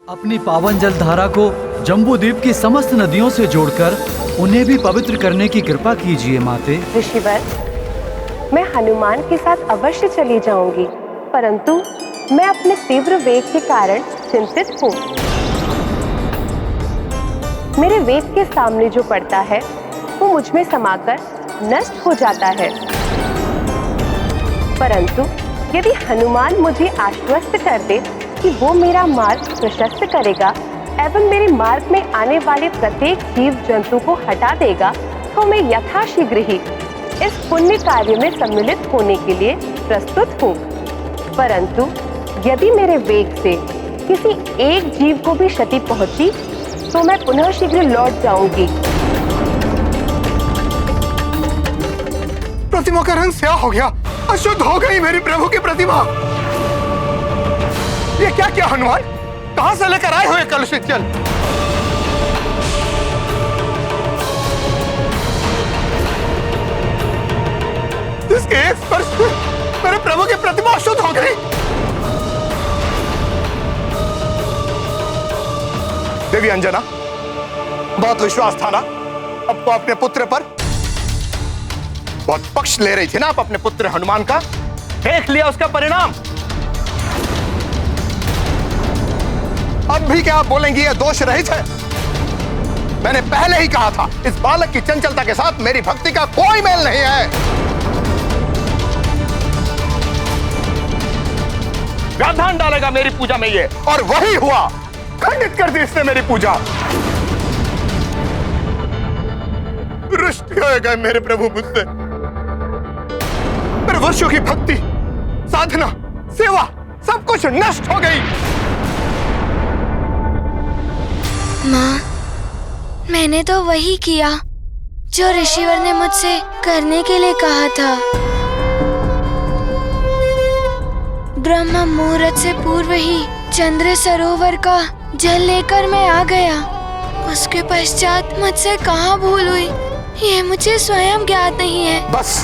अपनी पावन जल धारा को जम्बूद्वीप की समस्त नदियों से जोड़कर उन्हें भी पवित्र करने की कृपा कीजिए माते। ऋषिवर, मैं हनुमान के साथ अवश्य चली जाऊंगी, परंतु मैं अपने तीव्र वेग के कारण चिंतित हूँ। मेरे वेग के सामने जो पड़ता है वो मुझ में समाकर नष्ट हो जाता है, परंतु यदि हनुमान मुझे आश्वस्त कर दे कि वो मेरा मार्ग प्रशस्त करेगा एवं मेरे मार्ग में आने वाले प्रत्येक जीव जंतु को हटा देगा, तो मैं यथाशीघ्र ही इस पुण्य कार्य में सम्मिलित होने के लिए प्रस्तुत हूँ। परंतु यदि मेरे वेग से किसी एक जीव को भी क्षति पहुंची तो मैं पुनः शीघ्र लौट जाऊंगी। प्रतिमा का रंग स्याह हो गया, अशुद्ध हो गई मेरी प्रभु की प्रतिमा। ये क्या किया हनुमान? कहां से लेकर आए हुए कलुषित जल? इसके एक स्पर्श से मेरे प्रभु की प्रतिमा अशुद्ध हो गई। देवी अंजना, बहुत विश्वास था ना आपको अपने पुत्र पर? बहुत पक्ष ले रही थी ना आप अपने पुत्र हनुमान का? देख लिया उसका परिणाम। अब भी क्या आप बोलेंगी ये दोष रहित है? मैंने पहले ही कहा था, इस बालक की चंचलता के साथ मेरी भक्ति का कोई मेल नहीं है। व्यवधान डालेगा मेरी पूजा में ये, और वही हुआ। खंडित कर दी इसने मेरी पूजा। रुष्ट हो गए मेरे प्रभु मुझसे। मेरे वर्षों की भक्ति, साधना, सेवा सब कुछ नष्ट हो गई। माँ, मैंने तो वही किया जो ऋषिवर ने मुझसे करने के लिए कहा था। ब्रह्म मुहूर्त से पूर्व ही चंद्र सरोवर का जल लेकर मैं आ गया। उसके पश्चात मुझसे कहाँ भूल हुई ये मुझे स्वयं ज्ञात नहीं है। बस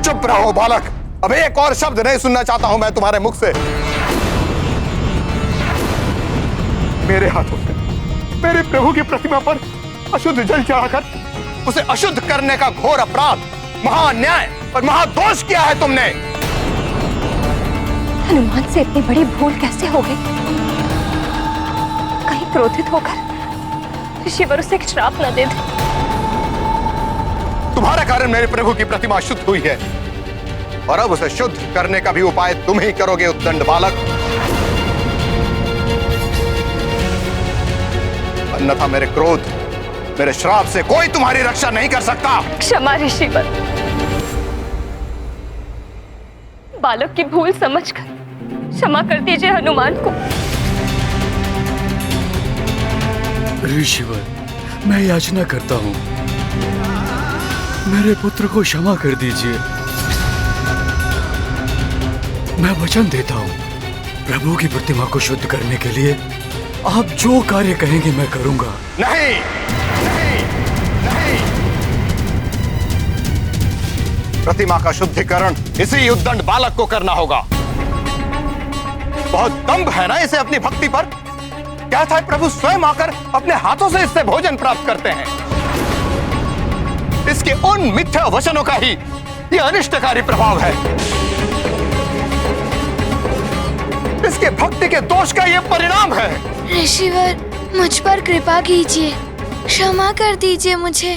चुप रहो बालक, अब एक और शब्द नहीं सुनना चाहता हूं मैं तुम्हारे मुख से। मेरे हाथों से मेरे प्रभु की प्रतिमा पर अशुद्ध जल चढ़ाकर उसे अशुद्ध करने का घोर अपराध, महाअन्याय और महादोष किया है तुमने। हनुमान से इतनी बड़ी भूल कैसे हो गई? कहीं क्रोधित होकर ऋषिवर उसे एक श्राप न दे दे। तुम्हारे कारण मेरे प्रभु की प्रतिमा शुद्ध हुई है, और अब उसे शुद्ध करने का भी उपाय तुम ही करोगे उद्दंड बालक। अन्यथा मेरे क्रोध, मेरे श्राप से कोई तुम्हारी रक्षा नहीं कर सकता। क्षमा ऋषिवर, बालक की भूल समझकर क्षमा कर दीजिए हनुमान को। ऋषिवर, मैं याचना करता हूँ, मेरे पुत्र को क्षमा कर दीजिए। मैं वचन देता हूँ, प्रभु की प्रतिमा को शुद्ध करने के लिए आप जो कार्य कहेंगे मैं करूंगा। नहीं, नहीं, नहीं। प्रतिमा का शुद्धिकरण इसी उद्दंड बालक को करना होगा। बहुत दंभ है ना इसे अपनी भक्ति पर। क्या था प्रभु स्वयं आकर अपने हाथों से इससे भोजन प्राप्त करते हैं। इसके उन मिथ्या वचनों का ही ये अनिष्टकारी प्रभाव है। इसके भक्ति के दोष का ये परिणाम है। ऋषिवर, मुझ पर कृपा कीजिए, क्षमा कर दीजिए मुझे।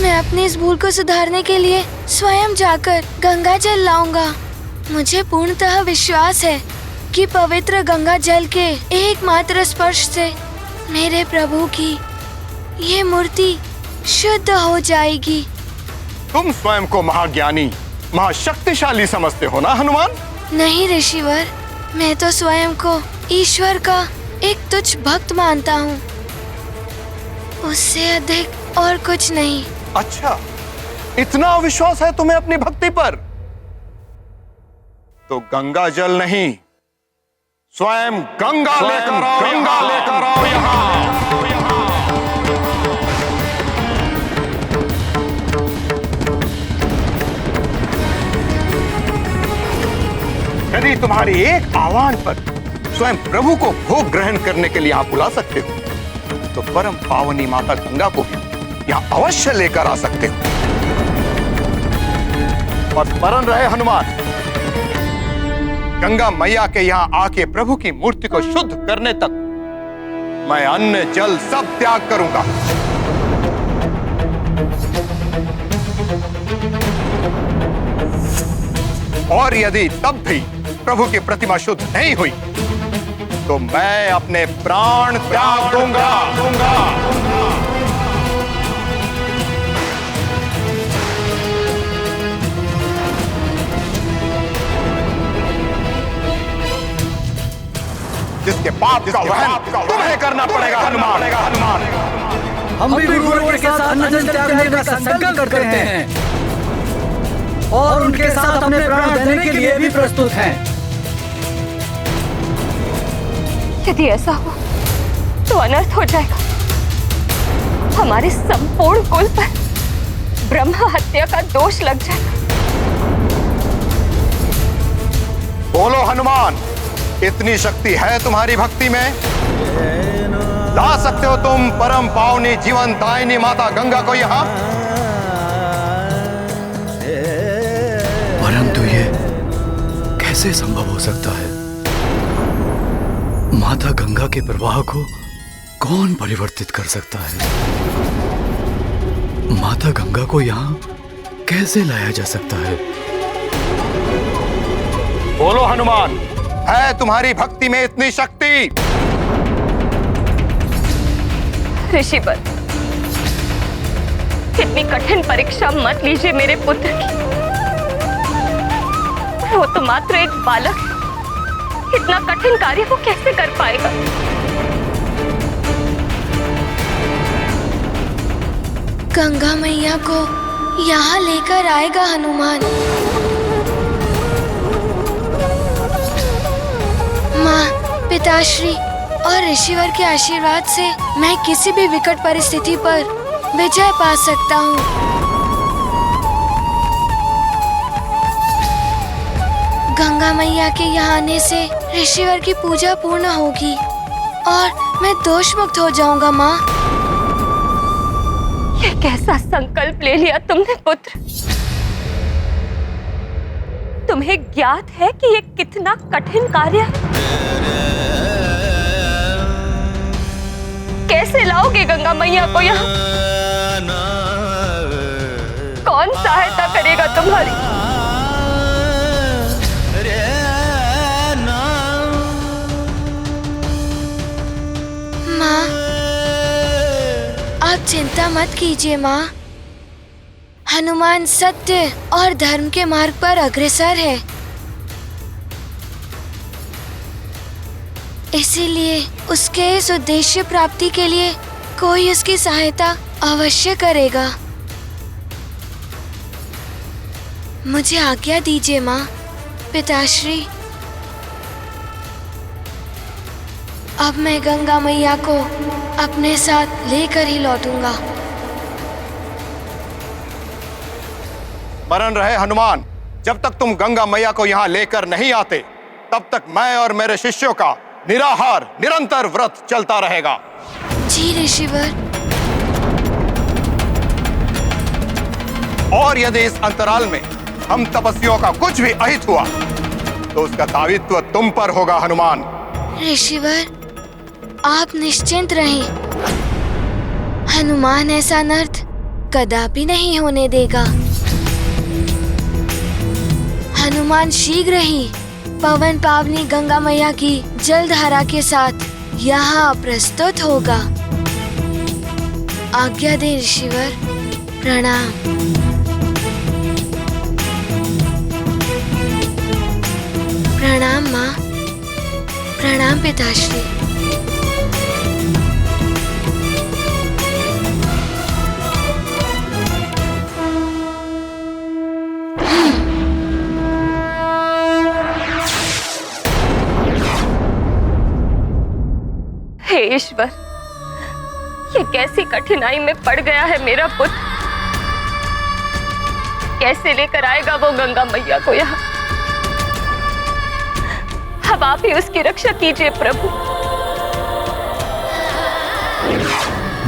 मैं अपनी इस भूल को सुधारने के लिए स्वयं जाकर गंगा जल लाऊंगा। मुझे पूर्णतः विश्वास है कि पवित्र गंगा जल के एकमात्र स्पर्श से मेरे प्रभु की ये मूर्ति शुद्ध हो जाएगी। तुम स्वयं को महाज्ञानी, महाशक्तिशाली समझते हो ना हनुमान? नहीं ऋषिवर, मैं तो स्वयं को ईश्वर का एक तुच्छ भक्त मानता हूँ, उससे अधिक और कुछ नहीं। अच्छा, इतना विश्वास है तुम्हें अपनी भक्ति पर? तो गंगा जल नहीं, स्वयं गंगा लेकर आओ, गंगा लेकर आओ यहाँ। यदि तुम्हारी एक आह्वान पर स्वयं प्रभु को भोग ग्रहण करने के लिए यहाँ बुला सकते हो, तो परम पावनी माता गंगा को भी यहाँ अवश्य लेकर आ सकते हो। और स्मरण रहे हनुमान, गंगा मैया के यहाँ आके प्रभु की मूर्ति को शुद्ध करने तक मैं अन्न जल सब त्याग करूंगा। और यदि तब भी प्रभु की प्रतिमा शुद्ध नहीं हुई तो मैं अपने प्राण त्याग दूंगा। जिसके पाप का वहन तुम्हें करना पड़ेगा हनुमान। हम भी गुरुओं के साथ अन्न जल त्यागने का संकल्प करते हैं और उनके साथ अपने प्राण देने के लिए भी प्रस्तुत हैं। यदि ऐसा हो तो अनर्थ हो जाएगा। हमारे संपूर्ण कुल पर ब्रह्म हत्या का दोष लग जाएगा। बोलो हनुमान, इतनी शक्ति है तुम्हारी भक्ति में? ला सकते हो तुम परम पावनी जीवन दायिनी माता गंगा को यहाँ? परंतु ये कैसे संभव हो सकता है? माता गंगा के प्रवाह को कौन परिवर्तित कर सकता है? माता गंगा को यहाँ कैसे लाया जा सकता है? बोलो हनुमान, है तुम्हारी भक्ति में इतनी शक्ति? ऋषिवर, इतनी कठिन परीक्षा मत लीजिए मेरे पुत्र की। वो तो मात्र एक बालक है, इतना कठिन कार्य वो कैसे कर पाएगा? गंगा मैया को यहाँ लेकर आएगा हनुमान। माँ, पिताश्री और ऋषिवर के आशीर्वाद से मैं किसी भी विकट परिस्थिति पर विजय पा सकता हूँ। गंगा मैया के यहाँ आने से ऋषिवर की पूजा पूर्ण होगी और मैं दोष मुक्त हो जाऊंगा। माँ, ये कैसा संकल्प ले लिया तुमने पुत्र? तुम्हें ज्ञात है कि ये कितना कठिन कार्य है? कैसे लाओगे गंगा मैया को यहाँ? कौन सहायता करेगा तुम्हारी? माँ, आप चिंता मत कीजिए माँ। हनुमान सत्य और धर्म के मार्ग पर अग्रसर है, इसीलिए उसके इस उद्देश्य प्राप्ति के लिए कोई उसकी सहायता अवश्य करेगा। मुझे आज्ञा दीजिए माँ, पिताश्री। अब मैं गंगा मैया को अपने साथ लेकर ही लौटूंगा। स्मरण रहे हनुमान, जब तक तुम गंगा मैया को यहाँ लेकर नहीं आते तब तक मैं और मेरे शिष्यों का निराहार निरंतर व्रत चलता रहेगा। जी ऋषिवर। और यदि इस अंतराल में हम तपस्वियों का कुछ भी अहित हुआ तो उसका दायित्व तुम पर होगा हनुमान। ऋषिवर, आप निश्चिंत रहें। हनुमान ऐसा अनर्थ कदापि नहीं होने देगा। हनुमान शीघ्र ही पवन पावनी गंगा मैया की जलधारा के साथ यहाँ प्रस्तुत होगा। आज्ञा दे ऋषिवर। प्रणाम। प्रणाम माँ। प्रणाम पिताश्री। हे ईश्वर, ये कैसी कठिनाई में पड़ गया है मेरा पुत्र। कैसे लेकर आएगा वो गंगा मैया को यहाँ? अब आप ही उसकी रक्षा कीजिए प्रभु।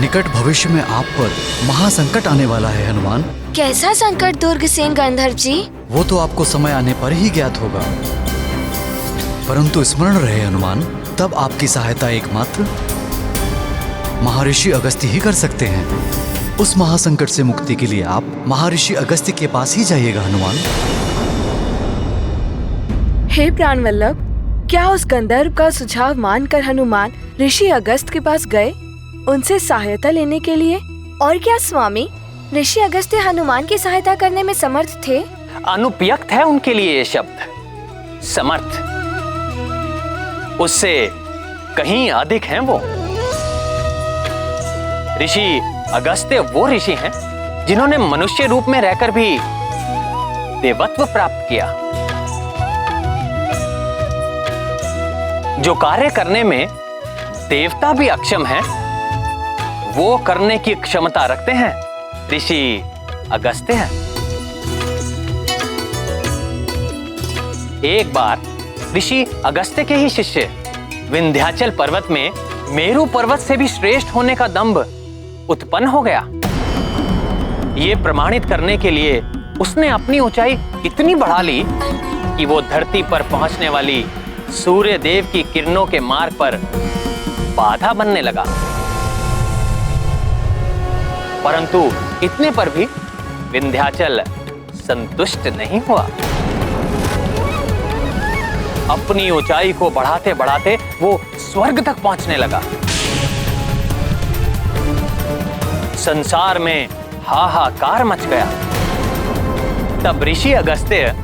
निकट भविष्य में आप पर महासंकट आने वाला है हनुमान। कैसा संकट दुर्गसेन गंधर्व जी? वो तो आपको समय आने पर ही ज्ञात होगा, परंतु स्मरण रहे हनुमान, तब आपकी सहायता एकमात्र महर्षि अगस्त्य ही कर सकते हैं। उस महासंकट से मुक्ति के लिए आप महर्षि अगस्त्य के पास ही जाइएगा हनुमान। हे प्राणवल्लभ, क्या उस गंधर्व का सुझाव मानकर हनुमान ऋषि अगस्त के पास गए उनसे सहायता लेने के लिए? और क्या स्वामी, ऋषि अगस्त्य हनुमान की सहायता करने में समर्थ थे? अनुपयुक्त है उनके लिए ये शब्द, समर्थ। उससे कहीं अधिक हैं वो। ऋषि अगस्त्य वो ऋषि हैं जिन्होंने मनुष्य रूप में रहकर भी देवत्व प्राप्त किया। जो कार्य करने में देवता भी अक्षम है, वो करने की क्षमता रखते हैं ऋषि अगस्त्य हैं। एक बार ऋषि अगस्त्य के ही शिष्य विंध्याचल पर्वत में मेरु पर्वत से भी श्रेष्ठ होने का दंभ उत्पन्न हो गया। ये प्रमाणित करने के लिए उसने अपनी ऊंचाई इतनी बढ़ा ली कि वो धरती पर पहुंचने वाली सूर्य देव की किरणों के मार्ग पर बाधा बनने लगा। परंतु इतने पर भी विंध्याचल संतुष्ट नहीं हुआ। अपनी ऊंचाई को बढ़ाते बढ़ाते वो स्वर्ग तक पहुंचने लगा। संसार में हाहाकार मच गया। तब ऋषि अगस्त्य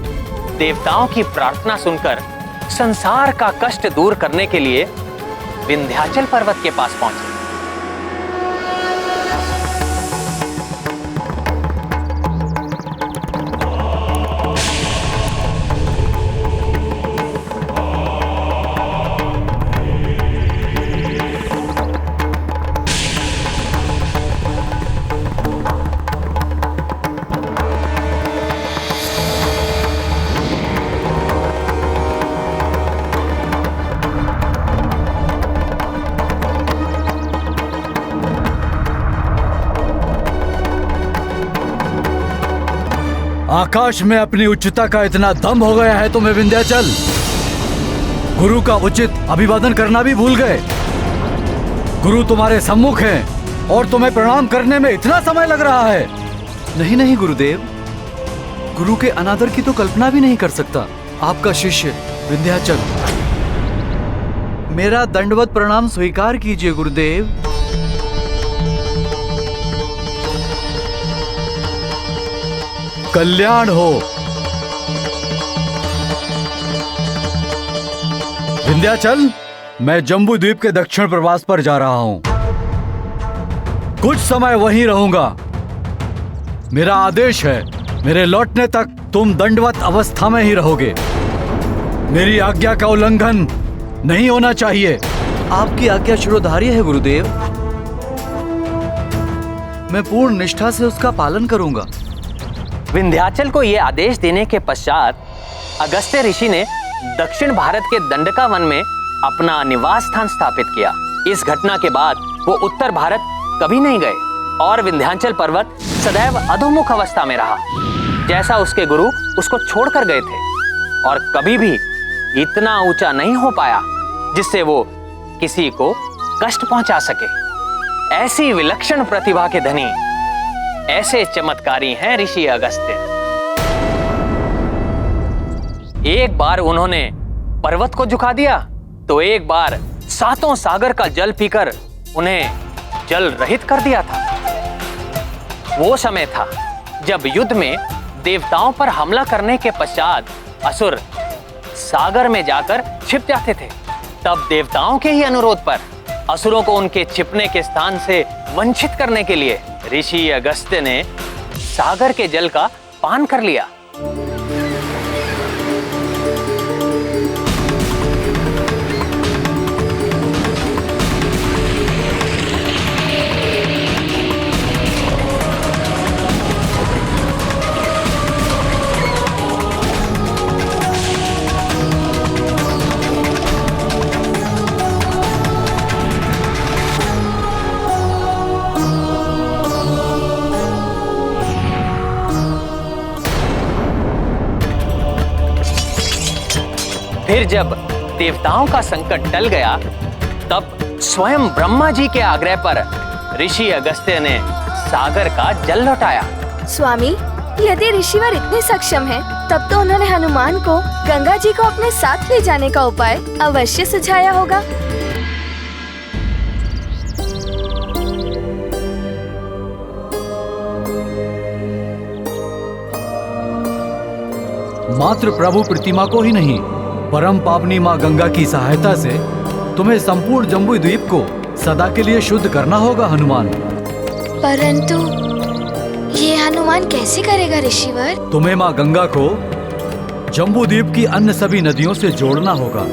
देवताओं की प्रार्थना सुनकर संसार का कष्ट दूर करने के लिए विंध्याचल पर्वत के पास पहुंचे। आकाश में अपनी उच्चता का इतना दम हो गया है तुम्हें विंध्याचल। गुरु का उचित अभिवादन करना भी भूल गए। गुरु तुम्हारे सम्मुख हैं और तुम्हें प्रणाम करने में इतना समय लग रहा है। नहीं नहीं गुरुदेव, गुरु के अनादर की तो कल्पना भी नहीं कर सकता। आपका शिष्य विंध्याचल। मेरा दंडवत प्रणाम स्वीकार कीजिए गुरुदेव। कल्याण हो। विंध्याचल, मैं जम्बू द्वीप के दक्षिण प्रवास पर जा रहा हूं। कुछ समय वहीं रहूंगा। मेरा आदेश है, मेरे लौटने तक तुम दंडवत अवस्था में ही रहोगे। मेरी आज्ञा का उल्लंघन नहीं होना चाहिए। आपकी आज्ञा शिरोधार्य है गुरुदेव। मैं पूर्ण निष्ठा से उसका पालन करूंगा। विंध्याचल को यह आदेश देने के पश्चात अगस्त्य ऋषि ने दक्षिण भारत के दंडका वन में अपना निवास स्थान स्थापित किया। इस घटना के बाद वो उत्तर भारत कभी नहीं गए और विंध्याचल पर्वत सदैव अधोमुख अवस्था में रहा, जैसा उसके गुरु उसको छोड़कर गए थे, और कभी भी इतना ऊंचा नहीं हो पाया जिससे वो किसी को कष्ट पहुंचा सके। ऐसी विलक्षण प्रतिभा के धनी, ऐसे चमत्कारी हैं ऋषि अगस्त्य। एक बार उन्होंने पर्वत को झुका दिया तो एक बार सातों सागर का जल पीकर उन्हें जल रहित कर दिया था। वो समय था जब युद्ध में देवताओं पर हमला करने के पश्चात असुर सागर में जाकर छिप जाते थे। तब देवताओं के ही अनुरोध पर असुरों को उनके छिपने के स्थान से वंचित करने के लिए ऋषि अगस्त्य ने सागर के जल का पान कर लिया। फिर जब देवताओं का संकट टल गया, तब स्वयं ब्रह्मा जी के आग्रह पर ऋषि अगस्त्य ने सागर का जल लौटाया। स्वामी, यदि ऋषिवर इतने सक्षम हैं, तब तो उन्होंने हनुमान को गंगा जी को अपने साथ ले जाने का उपाय अवश्य सुझाया होगा। मात्र प्रभु प्रतिमा को ही नहीं, परम पावनी माँ गंगा की सहायता से तुम्हें संपूर्ण जम्बू द्वीप को सदा के लिए शुद्ध करना होगा हनुमान। परंतु ये हनुमान कैसे करेगा ऋषिवर? तुम्हें माँ गंगा को जम्बू द्वीप की अन्य सभी नदियों से जोड़ना होगा।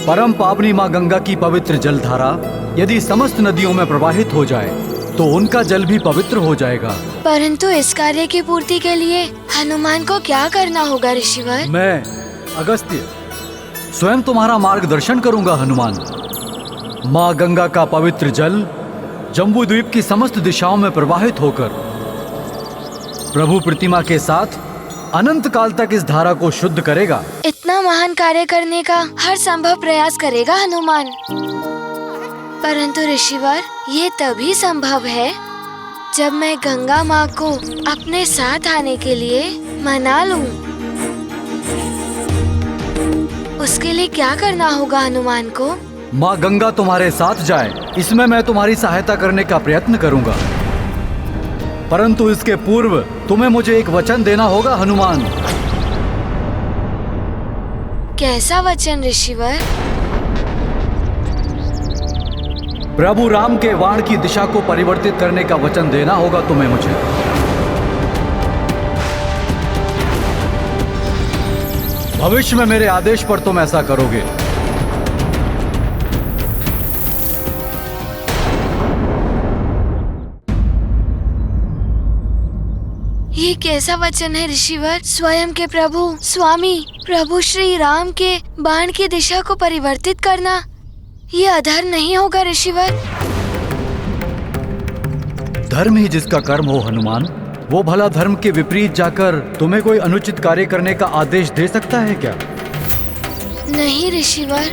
परम पावनी माँ गंगा की पवित्र जलधारा यदि समस्त नदियों में प्रवाहित हो जाए तो उनका जल भी पवित्र हो जाएगा। परंतु इस कार्य की पूर्ति के लिए हनुमान को क्या करना होगा ऋषिवर? मैं अगस्त्य स्वयं तुम्हारा मार्गदर्शन करूंगा हनुमान। माँ गंगा का पवित्र जल जम्बू द्वीप की समस्त दिशाओं में प्रवाहित होकर प्रभु प्रतिमा के साथ अनंत काल तक इस धारा को शुद्ध करेगा। इतना महान कार्य करने का हर संभव प्रयास करेगा हनुमान। परंतु ऋषिवर, ये तभी संभव है जब मैं गंगा माँ को अपने साथ आने के लिए मना लूं। उसके लिए क्या करना होगा हनुमान को? माँ गंगा तुम्हारे साथ जाए, इसमें मैं तुम्हारी सहायता करने का प्रयत्न करूंगा। परंतु इसके पूर्व तुम्हें मुझे एक वचन देना होगा हनुमान। कैसा वचन ऋषिवर? प्रभु राम के बाण की दिशा को परिवर्तित करने का वचन देना होगा तुम्हें मुझे। भविष्य में मेरे आदेश पर तुम ऐसा करोगे। ये कैसा वचन है ऋषिवर? स्वयं के प्रभु स्वामी प्रभु श्री राम के बाण की दिशा को परिवर्तित करना, ये अधर्म नहीं होगा ऋषिवर? धर्म ही जिसका कर्म हो हनुमान, वो भला धर्म के विपरीत जाकर तुम्हें कोई अनुचित कार्य करने का आदेश दे सकता है क्या? नहीं ऋषिवर।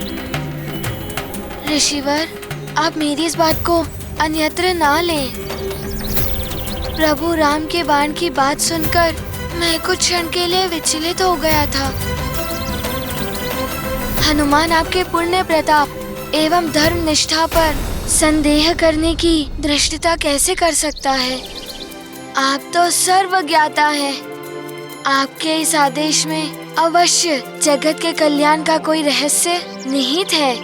ऋषिवर, आप मेरी इस बात को अन्यत्र ना लें। प्रभु राम के बाण की बात सुनकर मैं कुछ क्षण के लिए विचलित हो गया था। हनुमान आपके पुण्य प्रताप एवं धर्म निष्ठा पर संदेह करने की दृष्टता कैसे कर सकता है? आप तो सर्वज्ञाता हैं। आपके इस आदेश में अवश्य जगत के कल्याण का कोई रहस्य निहित है।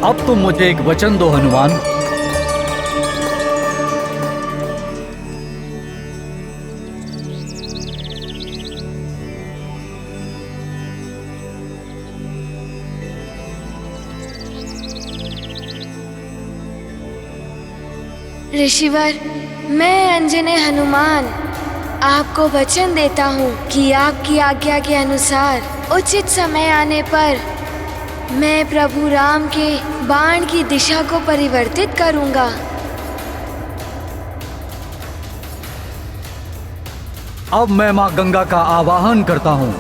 अब तुम मुझे एक वचन दो हनुमान। ऋषिवर, मैं अंजने हनुमान आपको वचन देता हूँ कि आपकी आज्ञा के अनुसार उचित समय आने पर मैं प्रभु राम के बाण की दिशा को परिवर्तित करूंगा। अब मैं माँ गंगा का आवाहन करता हूँ।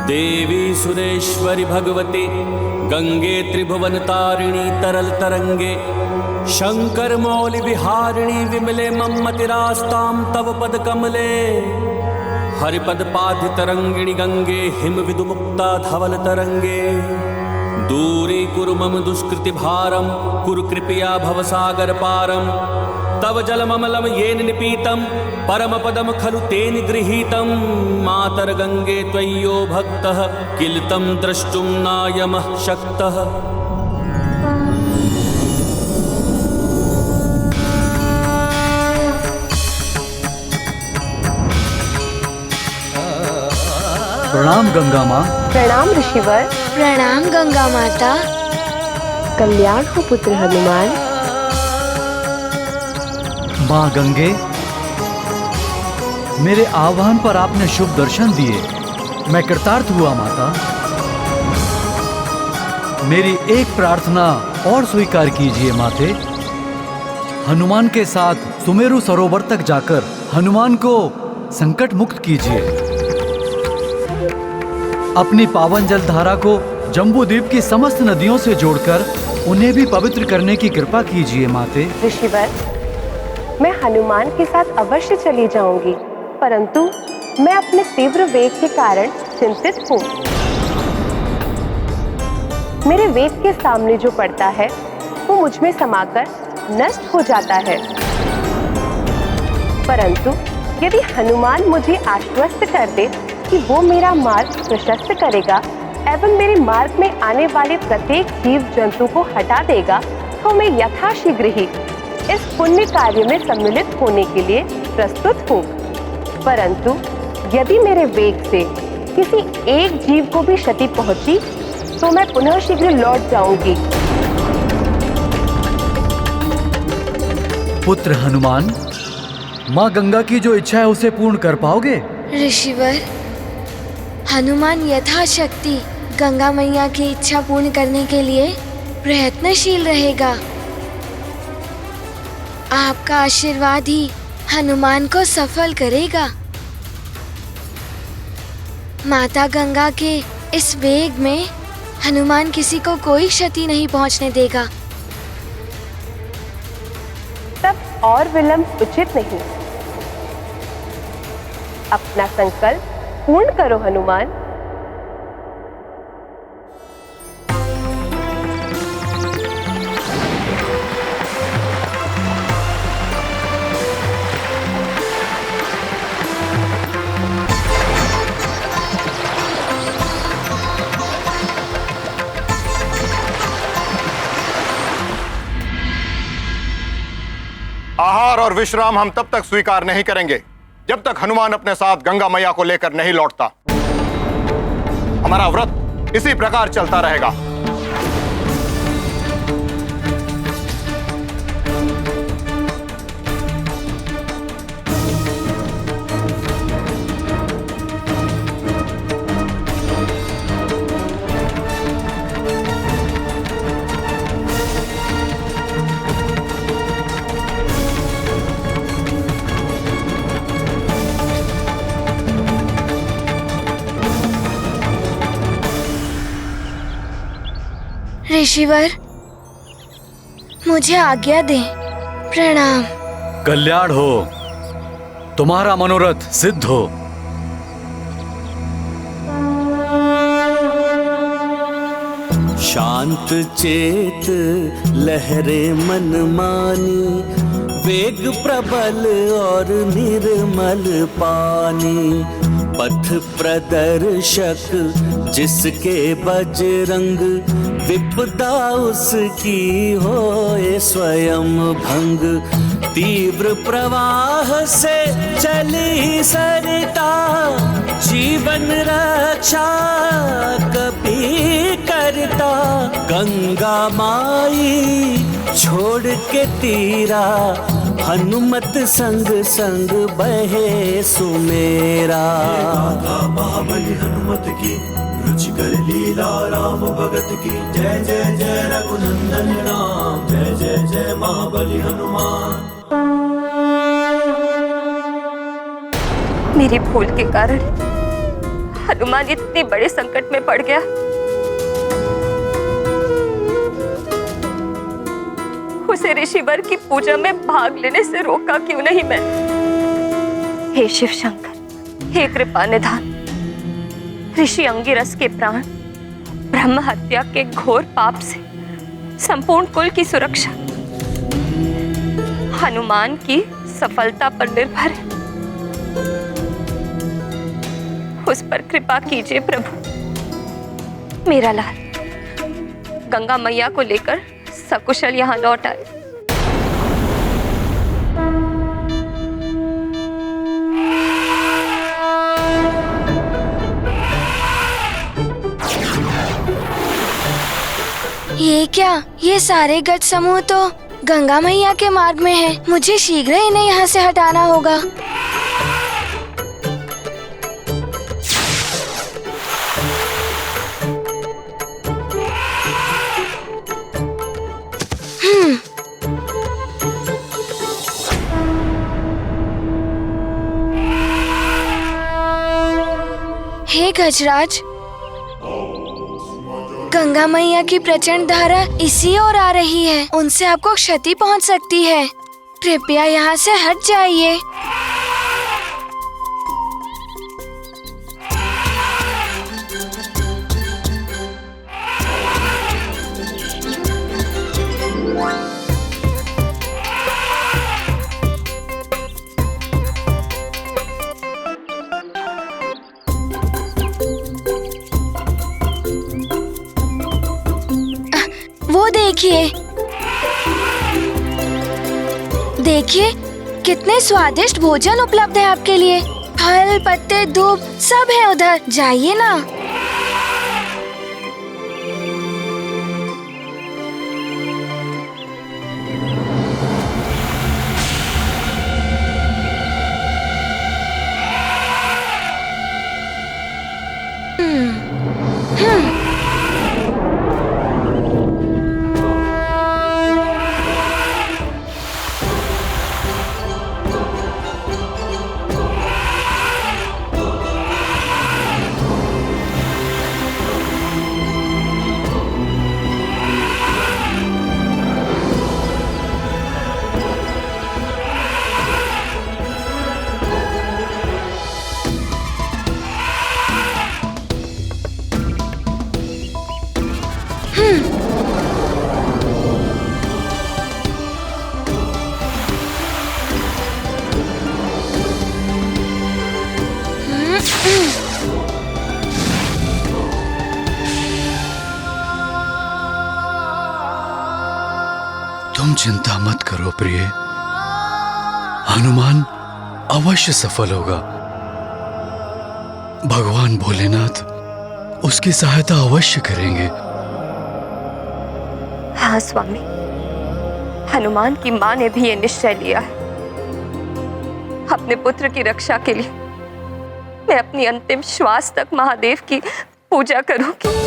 देवी सुरेश्वरी भगवती गंगे त्रिभुवन तारिणी तरल तरंगे शंकर मौलि विहारिणी विमले मम्मतिरास्तां तव पद कमले हरिपद पाधि तरंगिणी गंगे हिम विदुमुक्ता धवल तरंगे दूरी कुरु मम दुष्कृति भारम कुरु कृपया भवसागर पारम तव जलममलम येन निपीतं परम पदम खलु तेन गृहीतं मातर गंगे त्वय्यो भक्तः किल तं द्रष्टुं नायमः शक्तः। प्रणाम गंगा माँ। प्रणाम ऋषिवर। प्रणाम गंगा माता। कल्याण हो पुत्र हनुमान। माँ गंगे, मेरे आह्वान पर आपने शुभ दर्शन दिए, मैं कृतार्थ हुआ माता। मेरी एक प्रार्थना और स्वीकार कीजिए माते। हनुमान के साथ सुमेरु सरोवर तक जाकर हनुमान को संकट मुक्त कीजिए। अपनी पावन जल धारा को जम्बूद्वीप की समस्त नदियों से जोड़कर उन्हें भी पवित्र करने की कृपा कीजिए माते। ऋषिवर, मैं हनुमान के साथ अवश्य चली जाऊंगी, परंतु मैं अपने तीव्र वेग के कारण चिंतित हूँ। मेरे वेग के सामने जो पड़ता है वो मुझ में समाकर नष्ट हो जाता है। परंतु यदि हनुमान मुझे आश्वस्त कर दे कि वो मेरा मार्ग प्रशस्त करेगा एवं मेरे मार्ग में आने वाले प्रत्येक जीव जंतु को हटा देगा, तो मैं यथाशीघ्र ही इस पुण्य कार्य में सम्मिलित होने के लिए प्रस्तुत हूँ। परंतु यदि मेरे वेग से किसी एक जीव को भी क्षति पहुंची तो मैं पुनः शीघ्र लौट जाऊंगी। पुत्र हनुमान, माँ गंगा की जो इच्छा है उसे पूर्ण कर पाओगे? ऋषिवर, हनुमान यथाशक्ति गंगा मैया की इच्छा पूर्ण करने के लिए प्रयत्नशील रहेगा। आपका आशीर्वाद ही हनुमान को सफल करेगा। माता गंगा के इस वेग में हनुमान किसी को कोई क्षति नहीं पहुंचने देगा। तब और विलंब उचित नहीं। अपना संकल्प पूर्ण करो हनुमान। आहार और विश्राम हम तब तक स्वीकार नहीं करेंगे जब तक हनुमान अपने साथ गंगा मैया को लेकर नहीं लौटता। हमारा व्रत इसी प्रकार चलता रहेगा। ऋषिवर, मुझे आज्ञा दें। प्रणाम। कल्याण हो, तुम्हारा मनोरथ सिद्ध हो। शांत चेत लहरे मन मानी, वेग प्रबल और निर्मल पानी। पथ प्रदर्शक जिसके बजरंग, विपदा उसकी होए स्वयं भंग। तीव्र प्रवाह से चली सरिता, जीवन रक्षा कभी करता। गंगा माई छोड़ के तीरा, हनुमत संग संग बहे सुमेरा। महाबली हनुमत की रुचिकर लीला, राम भगत की जय जय जय रघुनंदन राम। जय जय जय महाबली हनुमान। मेरी भूल के कारण हनुमान इतने बड़े संकट में पड़ गया। उसे ऋषिवर की पूजा में भाग लेने से रोका क्यों नहीं मैं? हे शिव शंकर, हे कृपा निधान, ऋषि अंगिरस के प्राण ब्रह्म हत्या के घोर पाप से संपूर्ण कुल की सुरक्षा हनुमान की सफलता पर निर्भर है। उस पर कृपा कीजिए प्रभु। मेरा लाल गंगा मैया को लेकर सकुशल यहाँ लौट आए। ये क्या? ये सारे गज समूह तो गंगा मैया के मार्ग में है। मुझे शीघ्र इन्हें यहाँ से हटाना होगा। हे गजराज, गंगा मैया की प्रचंड धारा इसी ओर आ रही है। उनसे आपको क्षति पहुंच सकती है। कृपया यहाँ से हट जाइए। वो देखिए, देखिए कितने स्वादिष्ट भोजन उपलब्ध है आपके लिए। फल, पत्ते, दूब सब है उधर। जाइए ना। तुम चिंता मत करो प्रिय, हनुमान अवश्य सफल होगा। भगवान भोलेनाथ उसकी सहायता अवश्य करेंगे। हाँ स्वामी, हनुमान की माँ ने भी ये निश्चय लिया है। अपने पुत्र की रक्षा के लिए मैं अपनी अंतिम श्वास तक महादेव की पूजा करूंगी।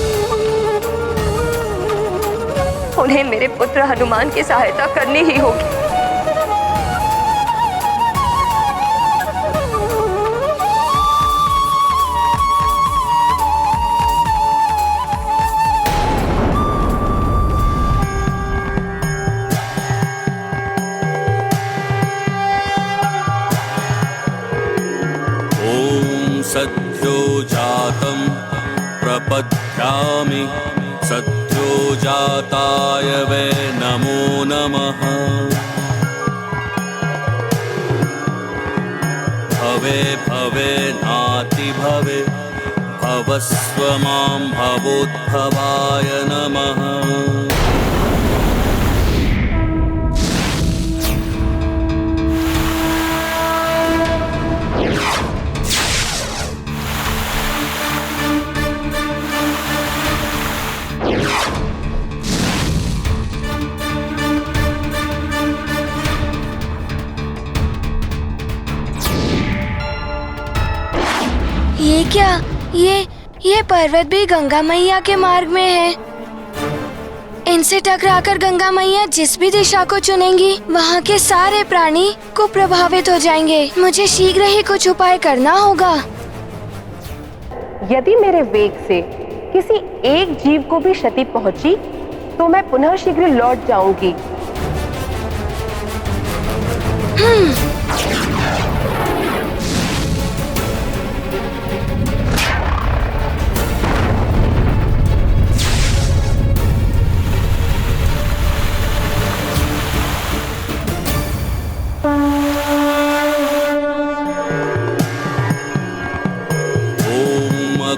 उन्हें मेरे पुत्र हनुमान की सहायता करनी ही होगी। ॐ सद्यो जातं प्रपद्यामि सद्यो जाताय वै नमो नमः। भवे भवे नाति भवे भवस्व मां भवोद्भवाय नमः। ये क्या? ये पर्वत भी गंगा मैया के मार्ग में है। इनसे टकराकर गंगा मैया जिस भी दिशा को चुनेंगी, वहाँ के सारे प्राणी को प्रभावित हो जाएंगे। मुझे शीघ्र ही कुछ उपाय करना होगा। यदि मेरे वेग से किसी एक जीव को भी क्षति पहुंची तो मैं पुनः शीघ्र लौट जाऊंगी।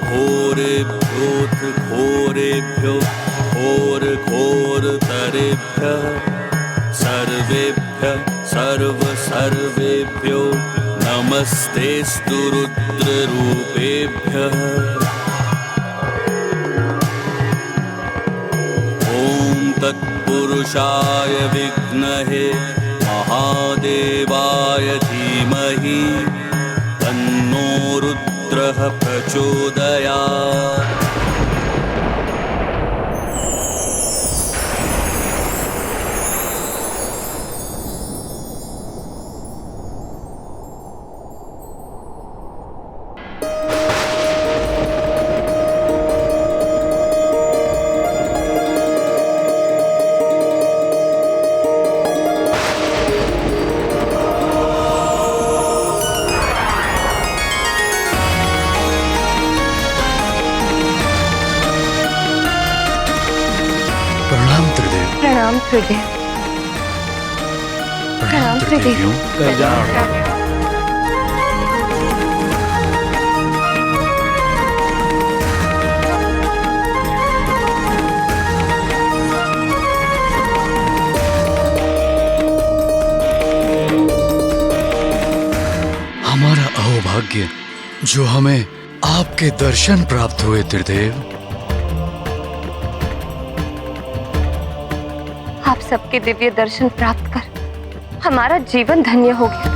घोरेभ्योऽथ घोरेभ्यो घोरघोरतरेभ्यः सर्वेभ्यः सर्वेभ्यो नमस्तेऽस्तु रुद्ररूपेभ्यः। ॐ तत्पुरुषाय विद्महे महादेवाय धीमहि तन्नो रुद्रः प्रचोदयात्। प्रणाम त्रिदेव। प्रणाम त्रिदेव। प्रणाम त्रिदेव। हमारा अहोभाग्य जो हमें आपके दर्शन प्राप्त हुए त्रिदेव। आप सबके दिव्य दर्शन प्राप्त कर हमारा जीवन धन्य हो गया।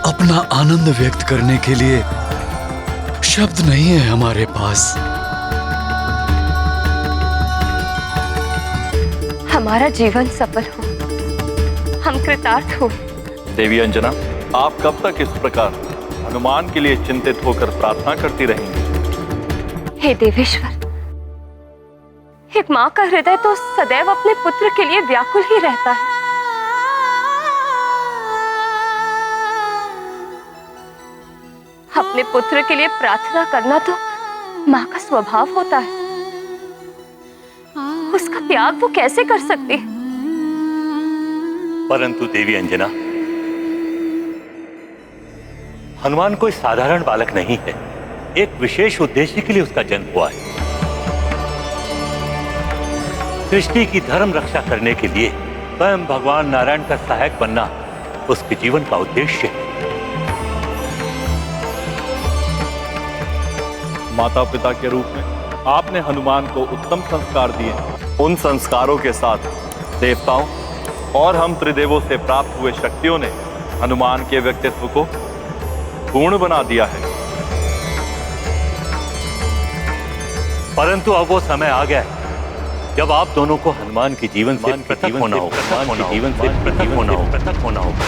अपना आनंद व्यक्त करने के लिए शब्द नहीं है हमारे पास। हमारा जीवन सफल हो, हम कृतार्थ हो। देवी अंजना, आप कब तक इस प्रकार हनुमान के लिए चिंतित होकर प्रार्थना करती रहेंगी? हे देवेश्वर, एक माँ का हृदय तो सदैव अपने पुत्र के लिए व्याकुल ही रहता है। अपने पुत्र के लिए प्रार्थना करना तो माँ का स्वभाव होता है। उसका त्याग वो कैसे कर सकती है? परंतु देवी अंजना, हनुमान कोई साधारण बालक नहीं है। एक विशेष उद्देश्य के लिए उसका जन्म हुआ है। सृष्टि की धर्म रक्षा करने के लिए स्वयं भगवान नारायण का सहायक बनना उसके जीवन का उद्देश्य है। माता पिता के रूप में आपने हनुमान को उत्तम संस्कार दिए। उन संस्कारों के साथ देवताओं और हम त्रिदेवों से प्राप्त हुए शक्तियों ने हनुमान के व्यक्तित्व को पूर्ण बना दिया है। परंतु अब वो समय आ गया है जब आप दोनों को हनुमान के जीवन से पृथक होना होगा।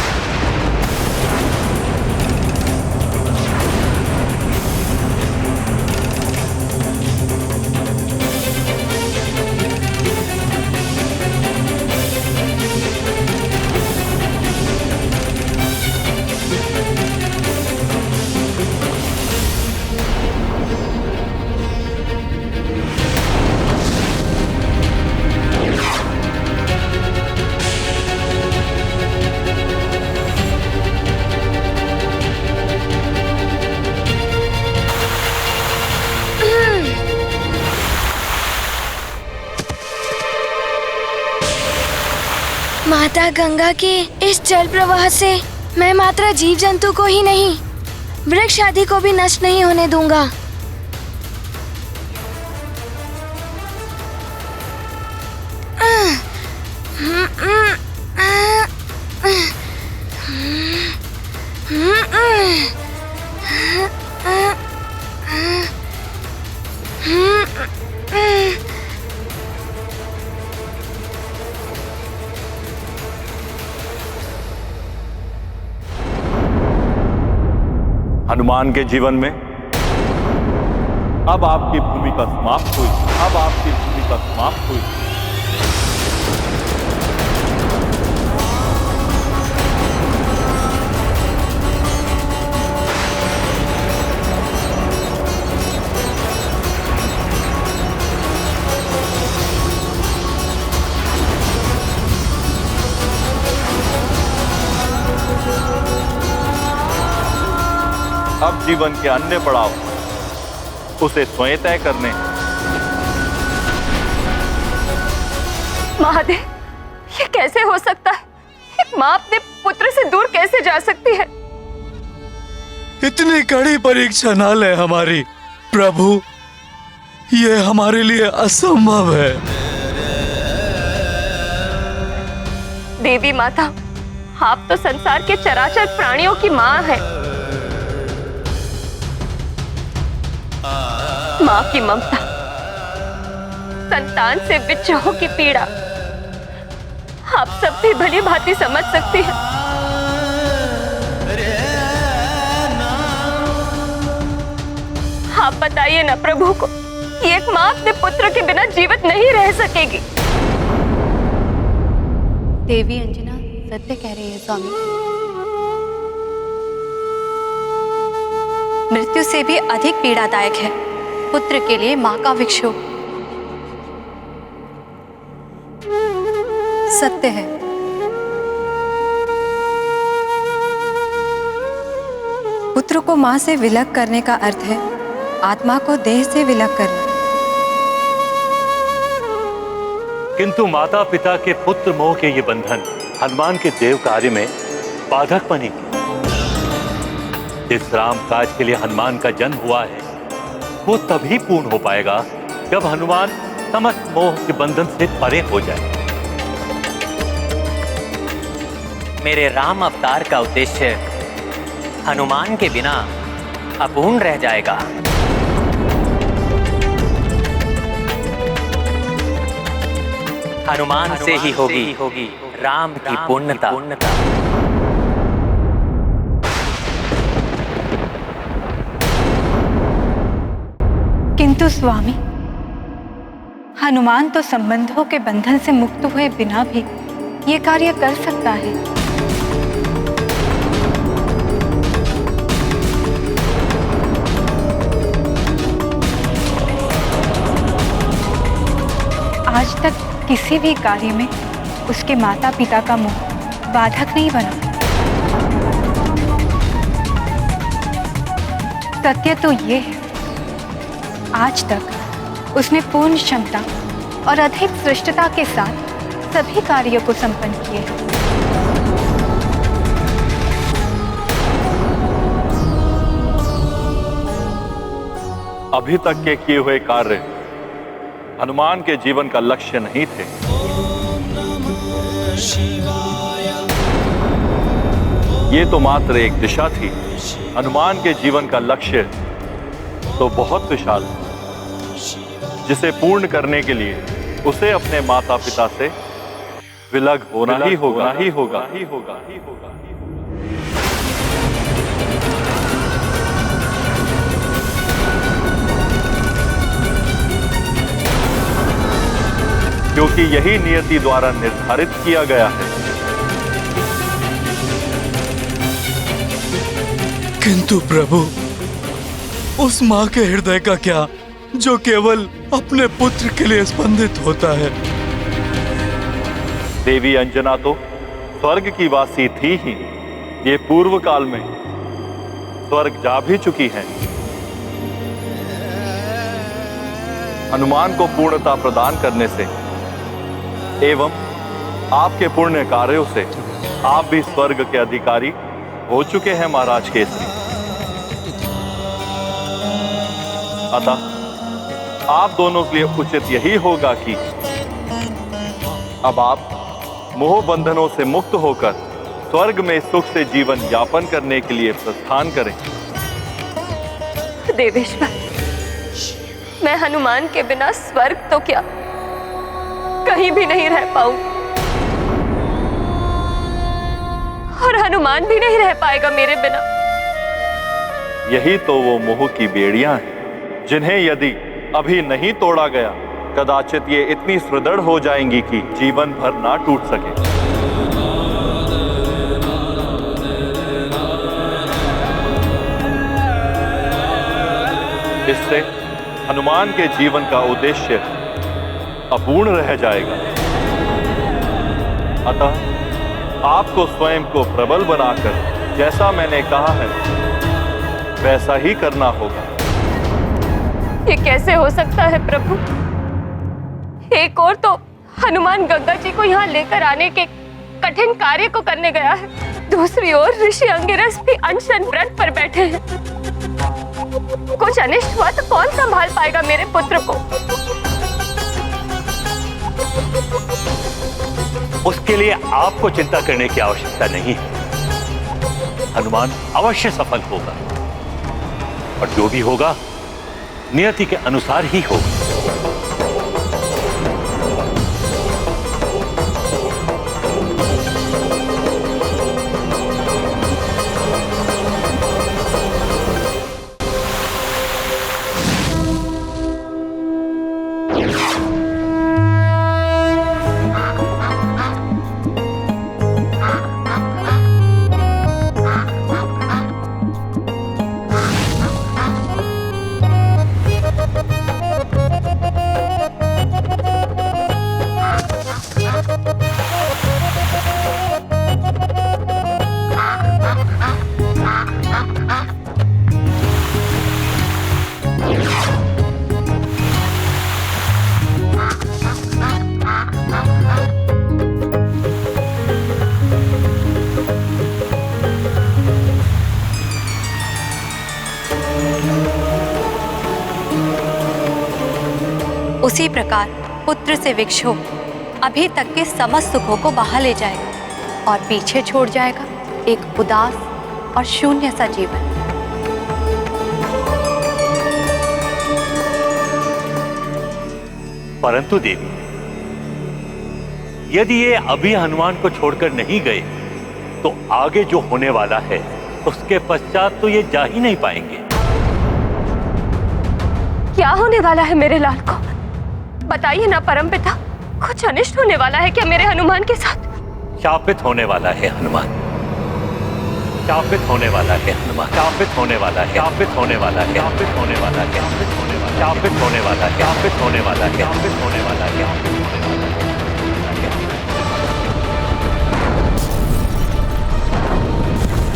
माता गंगा के इस जल प्रवाह से मैं मात्र जीव जंतु को ही नहीं, वृक्ष आदि को भी नष्ट नहीं होने दूंगा। हनुमान के जीवन में अब आपकी भूमिका समाप्त हुई। अब जीवन के अन्य पड़ाव उसे स्वयं तय करने। महादेव, ये कैसे हो सकता है? एक माँ अपने पुत्र से दूर कैसे जा सकती है? इतनी कड़ी परीक्षा ना ले हमारी प्रभु, ये हमारे लिए असंभव है। देवी माता, आप तो संसार के चराचर प्राणियों की माँ है। माँ की ममता, संतान से विच्छेदों की पीड़ा आप सब भी भली भांति समझ सकती हैं। आप बताइए ना प्रभु को कि एक माँ अपने पुत्र के बिना जीवित नहीं रह सकेगी। देवी अंजना सत्य कह रही है स्वामी। मृत्यु से भी अधिक पीड़ादायक है पुत्र के लिए मां का विक्षोभ। सत्य है। पुत्र को मां से विलग करने का अर्थ है आत्मा को देह से विलग करना। किंतु माता पिता के पुत्र मोह के ये बंधन हनुमान के देव कार्य में बाधक बनेंगे। जिस राम काज के लिए हनुमान का जन्म हुआ है वो तभी पूर्ण हो पाएगा जब हनुमान समस्त मोह के बंधन से परे हो जाए। मेरे राम अवतार का उद्देश्य हनुमान के बिना अपूर्ण रह जाएगा। हनुमान से ही होगी राम की पूर्णता। किंतु स्वामी, हनुमान तो संबंधों के बंधन से मुक्त हुए बिना भी ये कार्य कर सकता है। आज तक किसी भी कार्य में उसके माता पिता का मोह बाधक नहीं बना। सत्य तो ये है, आज तक उसने पूर्ण क्षमता और अधिक श्रेष्ठता के साथ सभी कार्यों को संपन्न किए हैं। अभी तक के किए हुए कार्य हनुमान के जीवन का लक्ष्य नहीं थे। ये तो मात्र एक दिशा थी। हनुमान के जीवन का लक्ष्य तो बहुत विशाल है, जिसे पूर्ण करने के लिए उसे अपने माता पिता से विलग होना ही होगा। क्योंकि यही नियति द्वारा निर्धारित किया गया है। किंतु प्रभु, उस माँ के हृदय का क्या जो केवल अपने पुत्र के लिए स्पंदित होता है? देवी अंजना तो स्वर्ग की वासी थी ही। ये पूर्व काल में स्वर्ग जा भी चुकी हैं। हनुमान को पूर्णता प्रदान करने से एवं आपके पुण्य कार्यों से आप भी स्वर्ग के अधिकारी हो चुके हैं महाराज केसरी। अतः आप दोनों के लिए उचित यही होगा कि अब आप मोह बंधनों से मुक्त होकर स्वर्ग में सुख से जीवन यापन करने के लिए प्रस्थान करें। देवेश्वर, मैं हनुमान के बिना स्वर्ग तो क्या कहीं भी नहीं रह पाऊं, और हनुमान भी नहीं रह पाएगा मेरे बिना। यही तो वो मोह की बेड़ियां हैं जिन्हें यदि अभी नहीं तोड़ा गया कदाचित ये इतनी सुदृढ़ हो जाएंगी कि जीवन भर ना टूट सके। इससे हनुमान के जीवन का उद्देश्य अपूर्ण रह जाएगा। अतः आपको स्वयं को प्रबल बनाकर जैसा मैंने कहा है वैसा ही करना होगा। ये कैसे हो सकता है प्रभु? एक और तो हनुमान गंगा जी को यहाँ लेकर आने के कठिन कार्य को करने गया है, दूसरी ओर ऋषि अंगिरस भी अनशन व्रत पर बैठे हैं। कुछ अनिष्ट हुआ तो कौन संभाल पाएगा मेरे पुत्र को? उस इसके लिए आपको चिंता करने की आवश्यकता नहीं है। हनुमान अवश्य सफल होगा और जो भी होगा नियति के अनुसार ही होगा। उसी प्रकार पुत्र से विक्षोभ अभी तक के समस्त सुखों को बहा ले जाएगा और पीछे छोड़ जाएगा एक उदास और शून्य सा जीवन। परंतु देवी, यदि ये अभी हनुमान को छोड़कर नहीं गए तो आगे जो होने वाला है उसके पश्चात तो ये जा ही नहीं पाएंगे। क्या होने वाला है मेरे लाल को? बताइए ना परमपिता, कुछ अनिष्ट होने वाला है क्या मेरे हनुमान के साथ? शापित होने वाला है हनुमान, शापित होने वाला है हनुमान, शापित होने वाला है, शापित होने वाला है, शापित होने वाला है, शापित होने वाला है, शापित होने वाला है, शापित होने वाला है, शापित होने वाला है, शापित होने वाला है।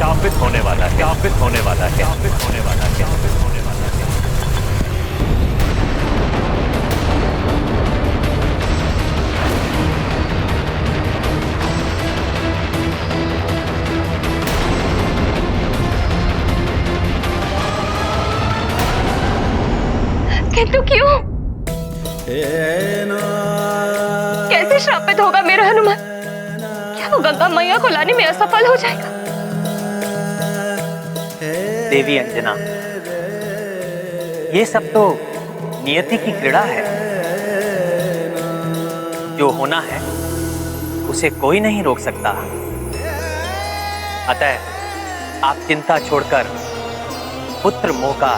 शापित होने वाला है, शापित होने वाला है, शापित होने वाला है, शापित होने वाला है। किंतु क्यों? कैसे श्रापित होगा मेरा हनुमान? क्या वो गंगा मैया को लाने में असफल हो जाएगा? देवी अंजना, ये सब तो नियति की क्रीड़ा है। जो होना है उसे कोई नहीं रोक सकता। अतः आप चिंता छोड़कर पुत्र मोह का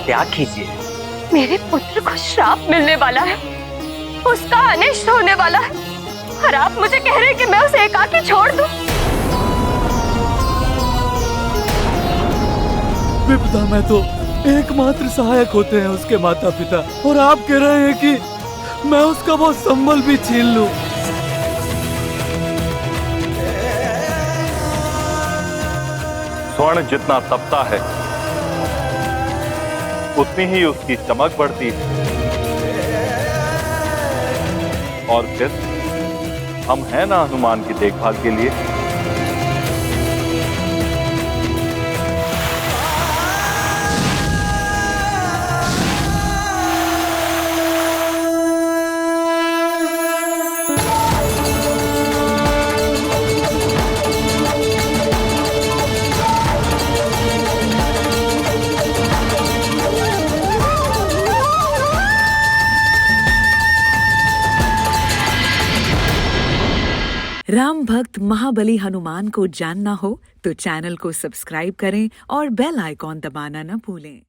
त्याग कीजिए। मेरे पुत्र को श्राप मिलने वाला है, उसका अनिष्ट होने वाला है, और आप मुझे कह रहे हैं कि मैं उसे एकाकी छोड़ दूं? विपदा में तो एकमात्र सहायक होते हैं उसके माता पिता, और आप कह रहे हैं कि मैं उसका वो संबल भी छीन लूं। स्वर्ण जितना तपता है उतनी ही उसकी चमक बढ़ती है। और फिर हम हैं ना हनुमान की देखभाल के लिए। राम भक्त महाबली हनुमान को जानना हो तो चैनल को सब्सक्राइब करें और बेल आइकॉन दबाना न भूलें।